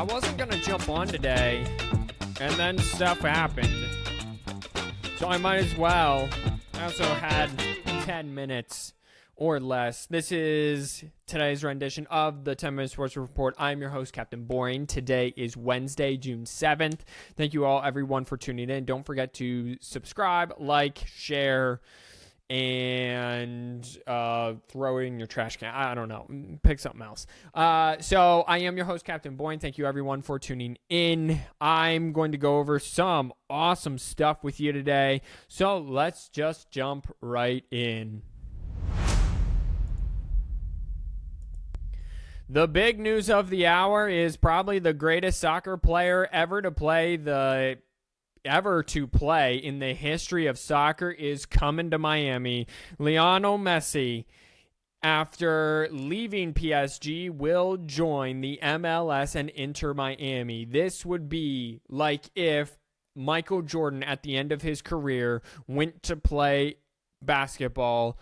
I wasn't going to jump on today, and then stuff happened. So I might as well. I also had 10 minutes or less. This is today's rendition of the 10-Minute Sports Report. I'm your host, Captain Boring. Today is Wednesday, June 7th. Thank you all, everyone, for tuning in. Don't forget to subscribe, like, share, and throw it in your trash can. I don't know. Pick something else. So I am your host, Captain Boyne. Thank you, everyone, for tuning in. I'm going to go over some awesome stuff with you today. So let's just jump right in. The big news of the hour is probably the greatest soccer player ever to play in the history of soccer is coming to Miami. Lionel Messi, after leaving PSG, will join the MLS and enter Miami. This would be like if Michael Jordan, at the end of his career, went to play basketball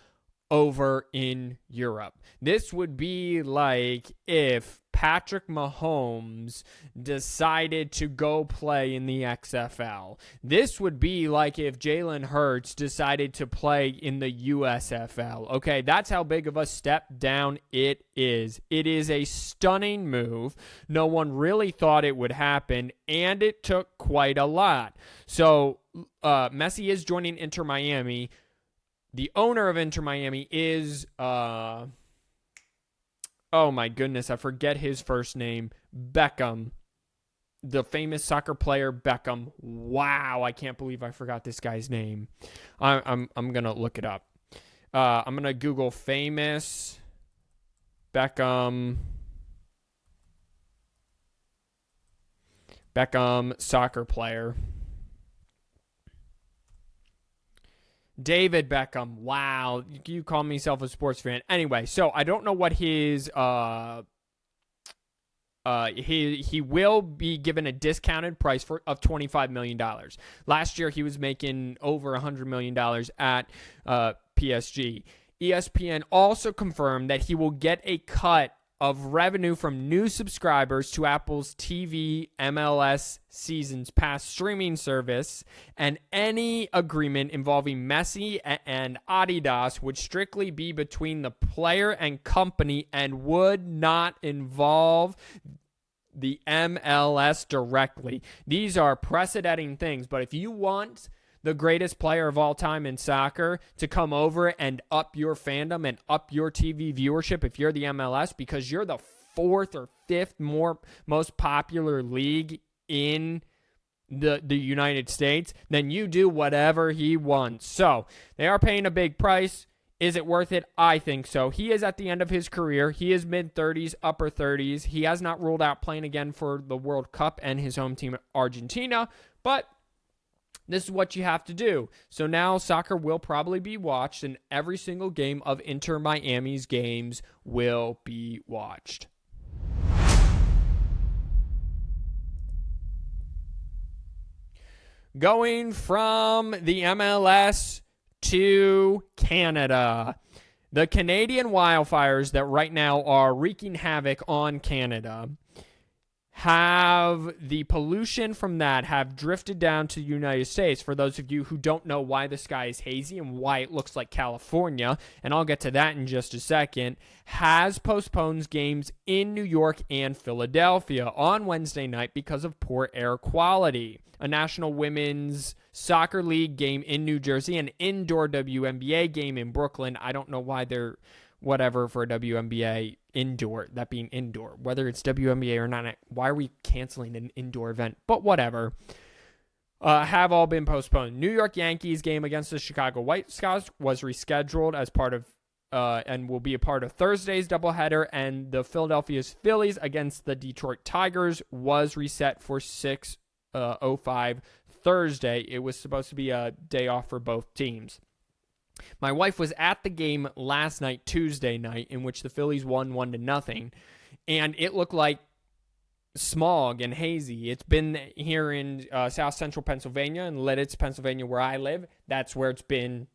over in Europe. This would be like if Patrick Mahomes decided to go play in the XFL. This would be like if Jalen Hurts decided to play in the USFL. Okay, that's how big of a step down it is. It is a stunning move. No one really thought it would happen, and it took quite a lot. So, Messi is joining Inter Miami. The owner of Inter Miami is, oh my goodness, I forget his first name, Beckham, the famous soccer player Beckham. Wow, I can't believe I forgot this guy's name. I'm gonna look it up. I'm gonna Google famous Beckham soccer player. David Beckham. Wow. You call yourself a sports fan. Anyway, so I don't know what his he will be given a discounted price of $25 million. Last year he was making over $100 million at PSG. ESPN also confirmed that he will get a cut of revenue from new subscribers to Apple's TV MLS Seasons Pass streaming service, and any agreement involving Messi and Adidas would strictly be between the player and company and would not involve the MLS directly. These are precedent things, but if you want the greatest player of all time in soccer to come over and up your fandom and up your TV viewership, if you're the MLS, because you're the fourth or fifth most popular league in the United States, then you do whatever he wants. So they are paying a big price. Is it worth it? I think so. He is at the end of his career. He is mid-30s, upper 30s. He has not ruled out playing again for the World Cup and his home team, Argentina, but this is what you have to do. So now soccer will probably be watched, and every single game of Inter Miami's games will be watched. Going from the MLS to Canada. The Canadian wildfires that right now are wreaking havoc on Canada have the pollution from that have drifted down to the United States. For those of you who don't know why the sky is hazy and why it looks like California, and I'll get to that in just a second, has postponed games in New York and Philadelphia on Wednesday night because of poor air quality. A National Women's Soccer League game in New Jersey, an indoor WNBA game in Brooklyn. I don't know why they're whatever for a WNBA indoor, that being indoor, whether it's WNBA or not. Why are we canceling an indoor event? But whatever. Have all been postponed. New York Yankees game against the Chicago White Sox was rescheduled as part of and will be a part of Thursday's doubleheader, and the Philadelphia's Phillies against the Detroit Tigers was reset for 6:05 Thursday. It was supposed to be a day off for both teams. My wife was at the game last night, Tuesday night, in which the Phillies won 1-0, and it looked like smog and hazy. It's been here in South Central Pennsylvania and Lidditz, Pennsylvania, where I live. That's where it's been.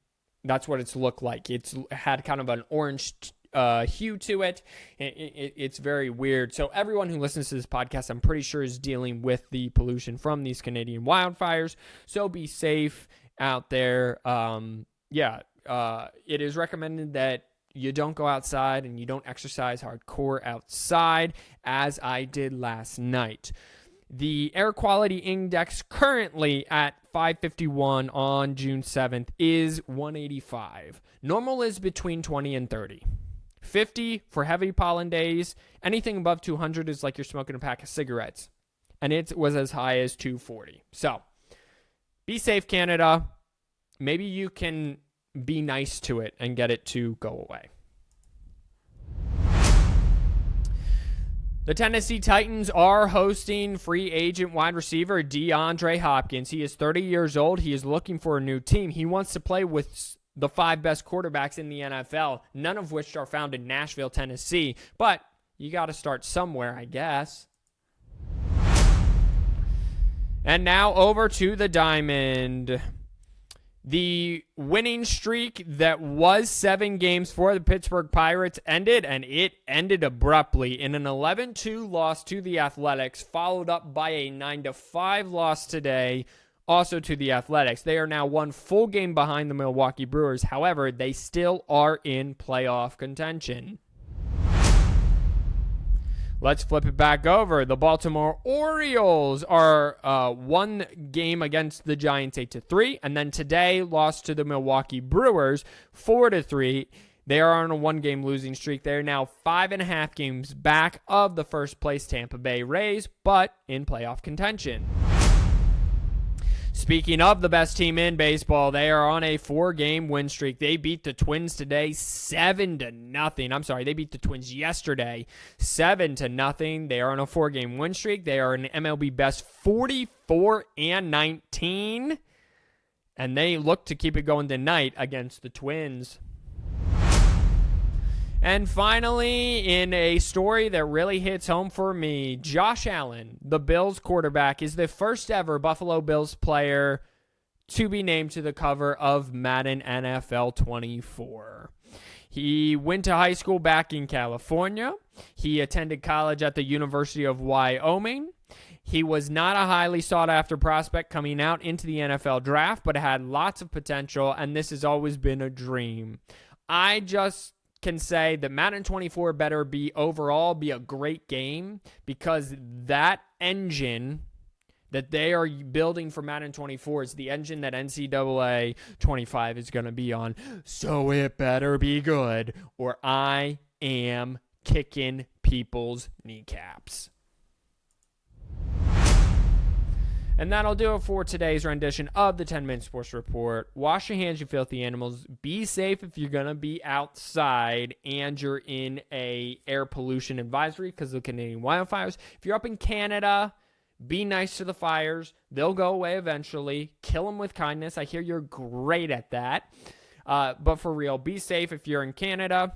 That's what it's looked like. It's had kind of an orange hue to it. It's very weird. So everyone who listens to this podcast, I'm pretty sure, is dealing with the pollution from these Canadian wildfires. So be safe out there. It is recommended that you don't go outside and you don't exercise hardcore outside, as I did last night. The air quality index currently at 551 on June 7th is 185. Normal is between 20 and 30. 50 for heavy pollen days. Anything above 200 is like you're smoking a pack of cigarettes. And it was as high as 240. So, be safe, Canada. Maybe you can be nice to it and get it to go away. The Tennessee Titans are hosting free agent wide receiver DeAndre Hopkins. He is 30 years old. He is looking for a new team. He wants to play with the 5 best quarterbacks in the NFL, none of which are found in Nashville, Tennessee. But you got to start somewhere, I guess. And now over to the Diamond. The winning streak that was 7 games for the Pittsburgh Pirates ended, and it ended abruptly in an 11-2 loss to the Athletics, followed up by a 9-5 loss today, also to the Athletics. They are now 1 full game behind the Milwaukee Brewers. However, they still are in playoff contention. Let's flip it back over. The Baltimore Orioles are 1 game against the Giants 8-3, and then today lost to the Milwaukee Brewers 4-3. They are on a 1-game losing streak. They are now 5.5 games back of the first place Tampa Bay Rays, but in playoff contention. Speaking of the best team in baseball, they are on a 4-game win streak. They beat the Twins today 7-0. I'm sorry, they beat the Twins yesterday 7-0. They are on a 4-game win streak. They are an MLB best 44-19, and they look to keep it going tonight against the Twins. And finally, in a story that really hits home for me, Josh Allen, the Bills quarterback, is the first ever Buffalo Bills player to be named to the cover of Madden NFL 24. He went to high school back in California. He attended college at the University of Wyoming. He was not a highly sought-after prospect coming out into the NFL draft, but had lots of potential, and this has always been a dream. I just can say that Madden 24 better be a great game, because that engine that they are building for Madden 24 is the engine that NCAA 25 is going to be on. So it better be good, or I am kicking people's kneecaps. And that'll do it for today's rendition of the 10-Minute Sports Report. Wash your hands, you filthy animals. Be safe if you're going to be outside and you're in a air pollution advisory because of the Canadian wildfires. If you're up in Canada, be nice to the fires. They'll go away eventually. Kill them with kindness. I hear you're great at that. But for real, be safe if you're in Canada.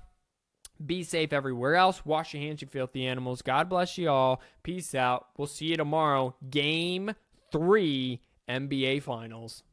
Be safe everywhere else. Wash your hands, you filthy animals. God bless you all. Peace out. We'll see you tomorrow. Game 3 NBA Finals.